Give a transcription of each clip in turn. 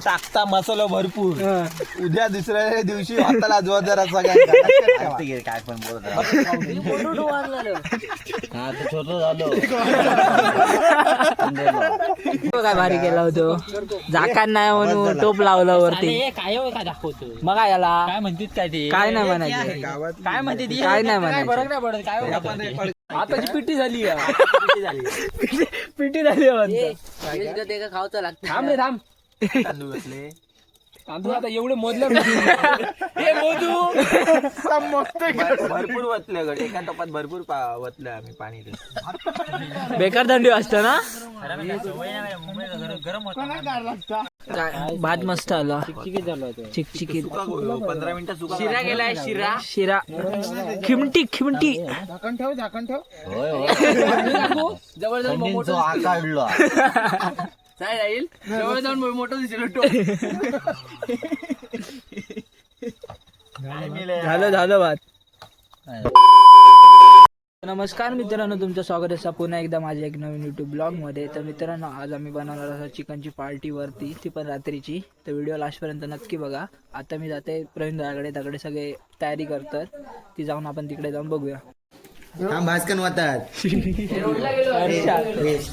टाकता मसाला भरपूर उद्या दुसऱ्या दिवशी हाताला आजवा जरा सगळ्यांना काय पण बोलत काय भारी केला होतो झाकान नाही म्हणून टोप लावला वरती काय दाखवतो मग काय याला काय म्हणतात काय ते काय नाही म्हणायचं काय म्हणते काय नाही म्हणायचं फरक नाही पडत काय आताची पिटी झाली पिटी झाली खावचं लागतं थांब रे थांब तांदूळ घातले तांदूळ आता एवढे मोजलं भरपूर वतले गड एका टपात भरपूर वतलं आम्ही पाणी बेकार थंडी असतं ना गरम होत भात मस्त आला चिकचिकीत 15 मिनिटं सुका शिरा गेलाय शिरा शिरा खिमटी खिमटी झाकण ठेव जवळ जाऊन मोठं काढलो काय राहील जवळ जाऊन मोठं दिसेल झालं भात नमस्कार मित्रांनो, तुमचं स्वागत आहे पुन्हा एकदा माझ्या एक नवीन युट्यूब ब्लॉग मध्ये. तर मित्रांनो, आज आम्ही बनवणार आहोत चिकनची पार्टी वरती, ती पण रात्रीची. तर व्हिडिओ लास्टपर्यंत नक्की बघा. आता मी जाते प्रवीण दादाकडे, त्याकडे सगळे तयारी करतात, ती जाऊन आपण तिकडे जाऊन बघूया. भास्कन वाटतात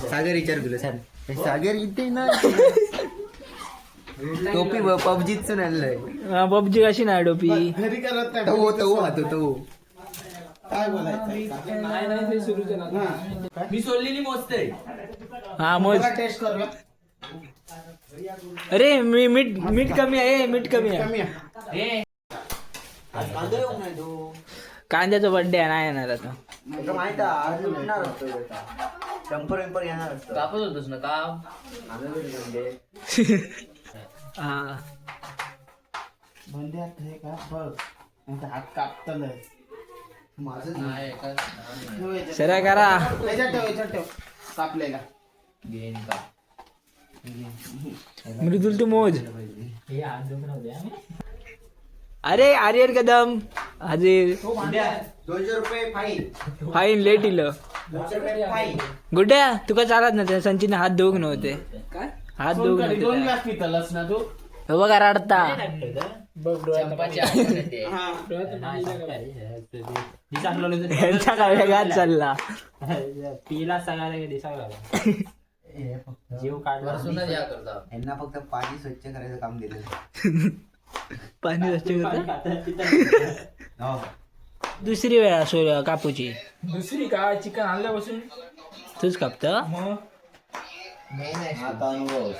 सागर विचार तुला सर सागर इथे ना टोपी पबजीच आणलंय. पबजी कशी नाही टोपी काय बोलायचं मी सोडलेली मोजते. हा मोज टेस्ट करूया. अरे मीठ कमी आहे, मीठ कमी आहे. कांद्याचा बर्थडे आहे, नाही येणार आता. माहित टंपर वेंपर येणार असतं. कापत होतोस ना काम हा बंड्यात हे का बघ हात कापतलंय माझं सरा करा ठेव कापलेला मृदुल तू मोज. अरे आर्यन कदम हाजीर. 200 रुपये फाईन लेट इलं. 200 रुपये फाईन. गुड्या तुका चालत ना त्या संचिने हात धुवून नव्हते. हात धुवून नव्हते. पितलस ना तू हो बघा रडता. यांचा काय वेगळाच चालला. पिला सगळ्याला दिसायला जीव काढला. यांना फक्त पाणी स्वच्छ करायचं काम दिलं. पाणी स्वच्छ करतो. दुसरी वेळा सोय कापूची. दुसरी काय चिकन आणल्यापासून तूच कापत. अनुभव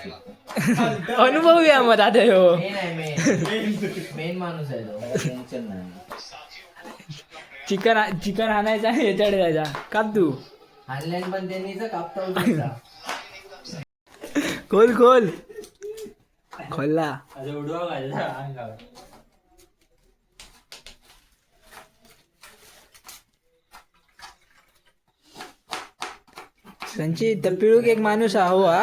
अनुभव या मग आता हो. मेन माणूस आहे टेन्शन नाही. चिकन आणायचं आहे, याच्याकडे जायचा. काप तू. ऑनलाईन पण त्यांनी कापता खोल खोलला. संचित तर पिळूक एक माणूस हवा.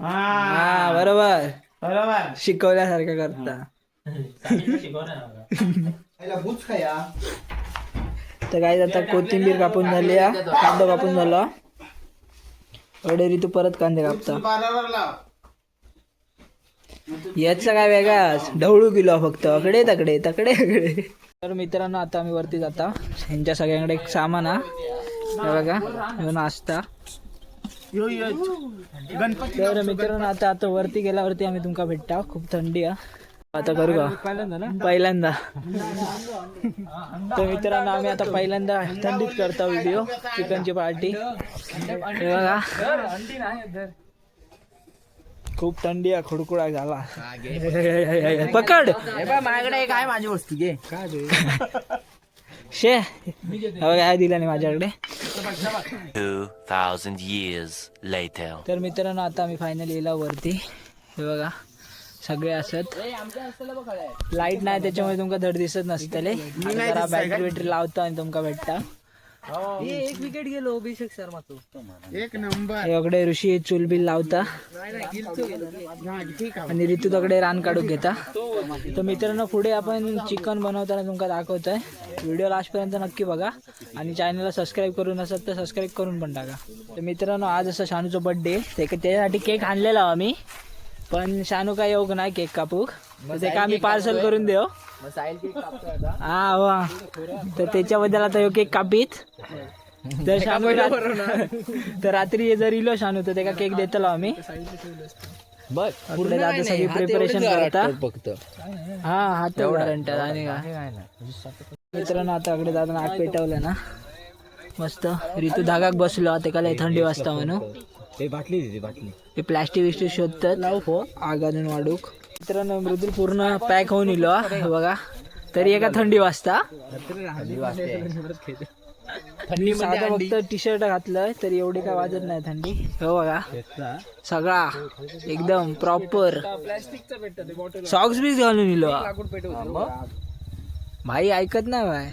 हा बरोबर शिकवल्यासारखं करता. तर काय आता कोथिंबीर कापून झाली, कांदा कापून झाला. अडे तू परत कांदे कापता. याचा काय वेगळाच ढवळू किलो फक्त अकडे तकडे. तर मित्रांनो, आता आम्ही वरती जाता. ह्यांच्या सगळ्यांकडे एक सामान हा बघा, ह्यो नाश्ता. तर मित्रांनो, आता वरती गेल्यावरती आम्ही तुमका भेटता. खूप थंडी आहे आता. करू का पहिल्यांदा. तर मित्रांनो, आम्ही आता पहिल्यांदा थंडीत करता व्हिडिओ चिकनची पार्टी. हे बघा खूप थंडी आहे, खुडकुडा झाला. पकड माझ्याकडे काय माझी वस्तू घे. शे काय दिला नाही माझ्याकडे. 2000 years later. तर मित्रांनो, आता आम्ही फायनली येला वरती. हे बघा सगळे असत. लाईट नाही त्याच्यामुळे तुमका धड दिसत नसतले. जरा बॅटरी लावतो आणि तुमका भेटता. एक विकेट गेलो अभिषेक शर्मा तो एक नंबर. एवढे ऋषी चुलबिल लावता आणि ऋतू तकडे रान काढून घेता. तर मित्रांनो पुढे आपण चिकन बनवताना तुमका दाखवतोय. व्हिडिओ लास्टपर्यंत नक्की बघा आणि चॅनलला सबस्क्राईब करून असेल तर सबस्क्राईब करून पण टाका. तर मित्रांनो आज असं शानूचा बर्थडे त्याच्यासाठी केक आणलेला आम्ही, पण शानू काय येऊ नाही केक कापूक, तर ते का आम्ही पार्सल करून देऊ. हा वा, तर त्याच्याबद्दल आता ह्यो केक कापीत. तर शानू तर रात्री जर इलो शानू तर त्याला केक देतलो आम्ही. बघ पुढे आता सगळी प्रिपरेशन करता फक्त. हा हात गॅरंटी आणि काय मित्रांनो आता इकडे जाताना आग पेटवलं ना मस्त. ऋतू धागाक बसलो आता लय थंडी वाजता म्हणून हे प्लास्टिक विस्टिक शोधतात आग अजून वाढूक. मित्रांनो मृदुल पूर्ण पॅक होऊन इलो बघा, तरी एका थंडी वाजता. थंडी साधा फक्त टी शर्ट घातलंय तरी एवढी काय वाजत नाही थंडी. हो बघा सगळा एकदम प्रॉपर सॉक्स बीस घालून इलो भाई, ऐकत नाही भाई.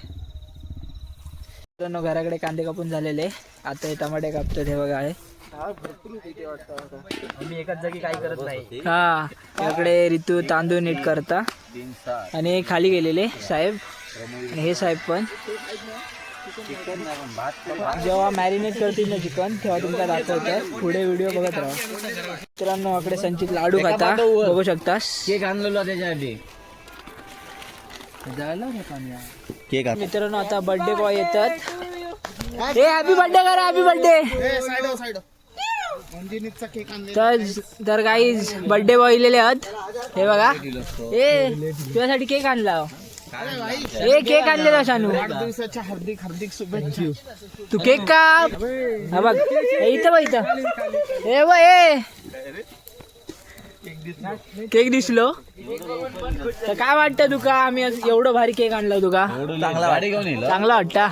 मित्रांनो घराकडे कांदे कापून झालेले, आता हे टमाटे कापतो हे बघा. आहे मी एकाच जागी काय करत नाही. हा इकडे ऋतू तांदूळ नीट करता आणि खाली गेलेले साहेब आणि हे साहेब पण. जेव्हा मॅरिनेट करतील ना चिकन तेव्हा तुमचा दाखवतात, पुढे व्हिडिओ बघत राहा. मित्रांनो इकडे संचित लाडू खाता बघू शकतास. केक आणलेलो त्याच्यासाठी. मित्रांनो आता बर्थडे बॉय येतात. हे हॅपी बर्थडे करा, हॅपी बर्थडे. तर गाईज बर्थडे बॉय इलेले आहेत हे बघा. ए तुझ्यासाठी केक आणला, ए केक आणलेला शानू. वाढदिवसाच्या हार्दिक हार्दिक शुभेच्छा. तू केक का हा बघ इथं बघ इथं. ए व ए केक दिसलो तर काय वाटतं तुका? आम्ही एवढं भारी केक आणला तुका, चांगला वाटता.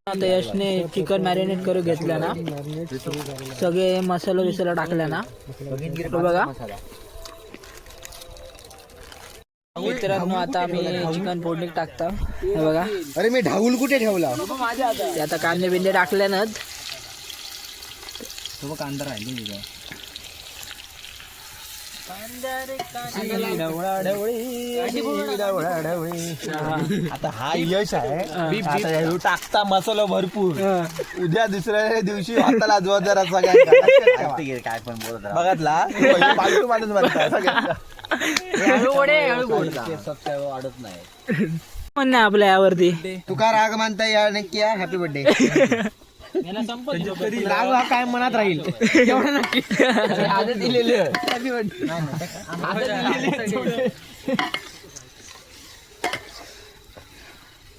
आता यशने चिकन मॅरिनेट करून घेतलं ना, सगळे मसाला बिसाला टाकला ना बघा. मित्रांनो आता आम्ही चिकन फोडणी टाकता हे बघा. अरे मी ढाऊल कुठे ठेवला? ते आता कांदे बिंदे टाकल्यानंच कांदा राहिले आता हा यश आहे. आता ह्यो टाकता मसाला भरपूर, उद्या दुसऱ्या दिवशी हाताला आजवत जरा सगळ्यांना काय पण बोलत बघतला पालतू माणूस बनता वाढत नाही. पण नाही आपल्या यावरती तुका राग मानता या नक्की हॅपी बर्थडे. राग हा काय मनात राहील एवढं नक्की. आधी दिलेलं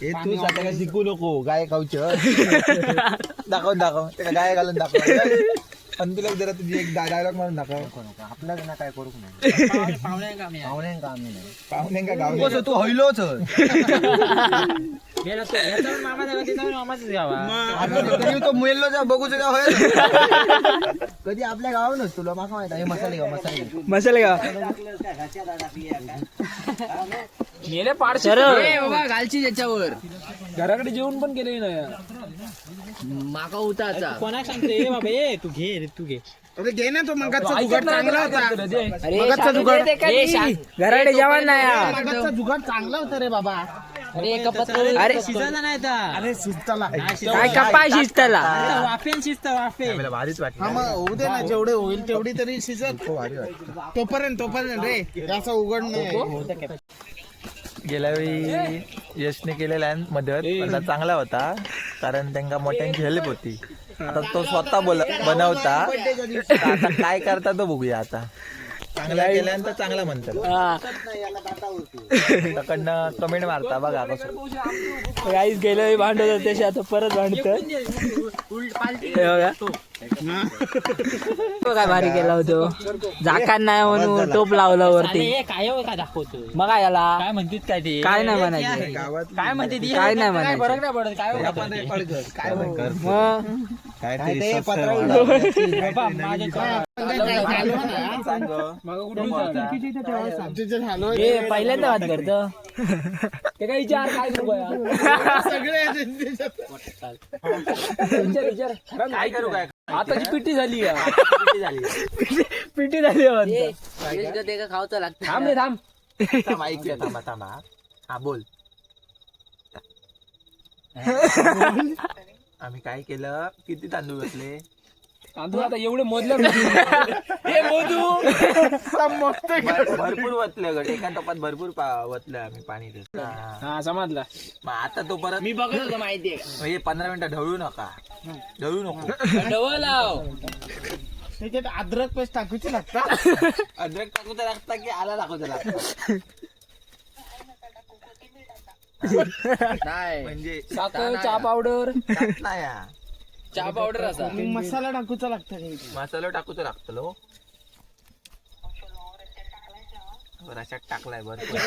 हे तू स्वतः शिकू नको. गाय खाऊच दाखव दाखव त्याला गाय घालून दाखव. आणि तुला जरा तुझी एक डायलॉग म्हणून दाखव. आपल्याला काय करू नाही, पाहुण्यांका गाव तू हयलोच. तो मुयलो बघूच का होय. कधी आपल्या गावात नसतो तुला माका माहिती आहे. मसाले गाव मसाले का घालची त्याच्यावर. घराकडे जेवण पण केले नाही. माका होता आता. कोणा सांगते बाबा ए तू घे रे तू घे. अरे घे ना, तो मगाचा जुगाड चांगला होता. घराकडे जेवण नाही. मगाचा जुगाड चांगला होता रे बाबा. अरे अरे शिजताला काय कपाय शिजताला भारीच वाटत. हा मग होऊ दे ना, जेवढे होईल तेवढी तरी शिजत. तोपर्यंत रे असं उघड नाही. गेल्या वेळी यशने केलेला आहे मदत, पण चांगला होता कारण त्यांना मोठ्यांची हेल्प होती. आता तो स्वतः बनवता. आता काय करता तो बघूया. आता चांगला केल्यानंतर चांगला म्हणतात. त्याकडनं कमेंट मारता बघा कसं काहीच गेलं भांडत तसे आता परत भांडत बघा. तो काय भारी केला होतो झाकान नाही म्हणून टोप लावला वरती काय दाखवतो मग काय याला काय म्हणतात काय ते काय नाही म्हणायचे काय म्हणते ती? काय नाही काय फरक म्हणायचे नाही पडत काय मग हे पहिल्यांदा बात करतो ते काय विचार काय विचार काय करू काय आताची पिट्टी झाली पिटी झाली खावचं लागतं थांब रे थांब थांबा ऐकूया थांबा हा बोल आम्ही काय केलं किती तांदूळ घेतले तांदूळ आता एवढे मोजले भरपूर वतलं गट एका टोपात भरपूर वतलं आम्ही पाणी हा समजला मग आता तो परत मी बघत होतो माहितीये हे 15 मिनिटं ढवळू नका ढवळू नको डबल लाव त्याच्यात अद्रक पेस्ट टाकूची लागता अद्रक टाकूचं लागतं की आला टाकूचं लागतं नाही म्हणजे साखर चहा पावडर नाही चहा पावडर असा मसाला टाकूचा लागता मसाला टाकूचं लागतं लो रशात टाकलाय भरपूर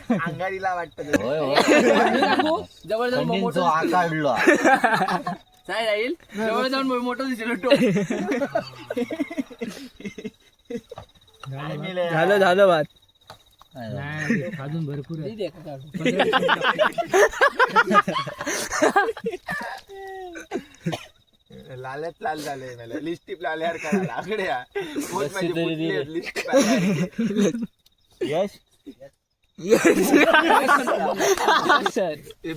अंगारीला वाटत जवळ जाऊन मोठं काय राहील जवळ जाऊन मोठं दिसेल झालं बात अजून भरपूर लालच लाल झाले मला लिस्टिप लाल्यावर करा आकड्या यश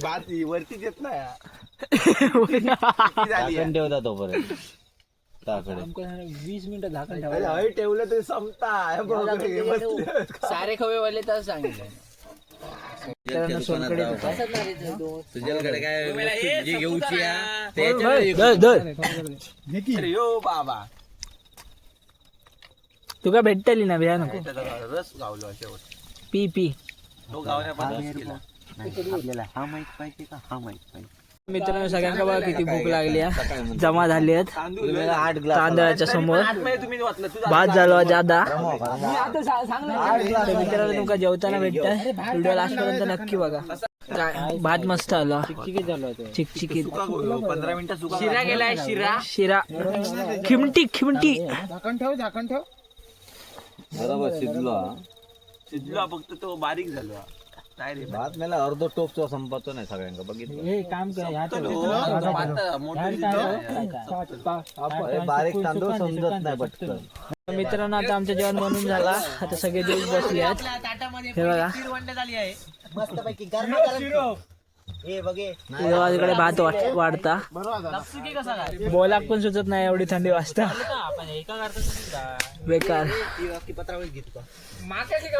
बात वरतीच येत ना ठेवता तोपर्यंत 20 मिनिटं झाकण ठेवलं तरी संपता सारे खवे वाले तर सांगितलं तुझ्याकडे काय घेऊची यो बाबा तुका भेटतली ना भ्या नको रस गावलो शेवट पी तो गावण्यापासून मित्रांनो सगळ्यांना बघा किती भूक लागली आहे. जमा झाली आहेत तांदळाच्या समोर भात झालो जादा तर मित्रांनो तुमका जेवताना भेटत व्हिडिओ लास्ट पर्यंत नक्की बघा भात मस्त आला चिकचिकीत 15 मिनिटं शिरा गेलाय शिरा खिमटी झाकण ठेव बरोबर शिजला फक्त तो बारीक झालो नाही रे भात मला अर्ध टोपचा संपतो नाही सगळ्यांना बघितलं हे काम बारीक तांदूळ समजत नाही पटकन मित्रांनो आता आमचं जेवण बनवून झाला आता सगळे दिवस बसले आहेत हे बघा इकडे भात वाढता बोलाक पण सुचत नाही एवढी थंडी वाजता बेकार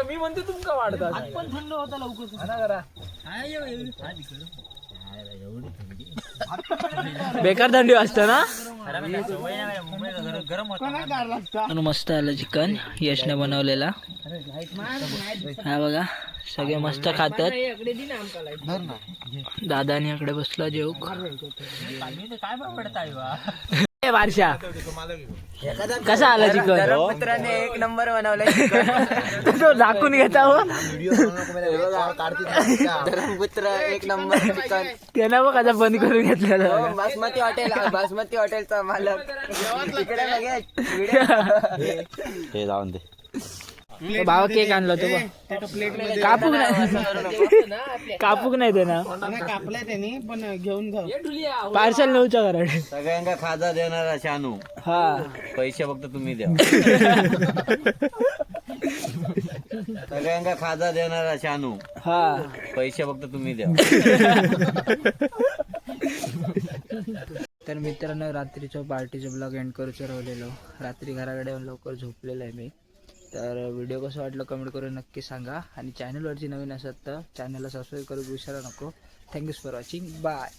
मी म्हणतो तुमका वाढतात पण थंड होता लवकर बेकार थंडी वाजता ना गरम मस्त आलं चिकन यशने बनवलेला हा बघा सगळे मस्त खातात दादानी इकडे बसला जेव बारशा कसा आला चिकन मित्राने एक नंबर बनवलाय तो झाकून घेता हो धर्मपुत्र एक नंबर चिकन त्याला बघ आता बंद करून घेतलेला बासमती हॉटेलचा मालक इकडे हे जाऊन दे भावा केक आणला तो कापूक नाही कापूक नाही ते ना कापलाय त्यांनी पण घेऊन जाऊ पार्सल नव्हतं कारण सगळ्यांना खाजा देणारा शानू हा पैसे फक्त तुम्ही द्या सगळ्यांना खाजा देणारा शानू हा पैसे फक्त तुम्ही द्या तर मित्रांनो रात्रीचं पार्टीचं ब्लॉग एंड करूच राहिलेलो रात्री घराकडे येऊन लवकर झोपलेलो आहे मी तर व्हिडिओ कसं वाटलं कमेंट करून नक्की सांगा आणि चॅनलवरची नवीन असत तर चॅनलला सबस्क्राईब करू विसरू नको थँक्यू फॉर वॉचिंग बाय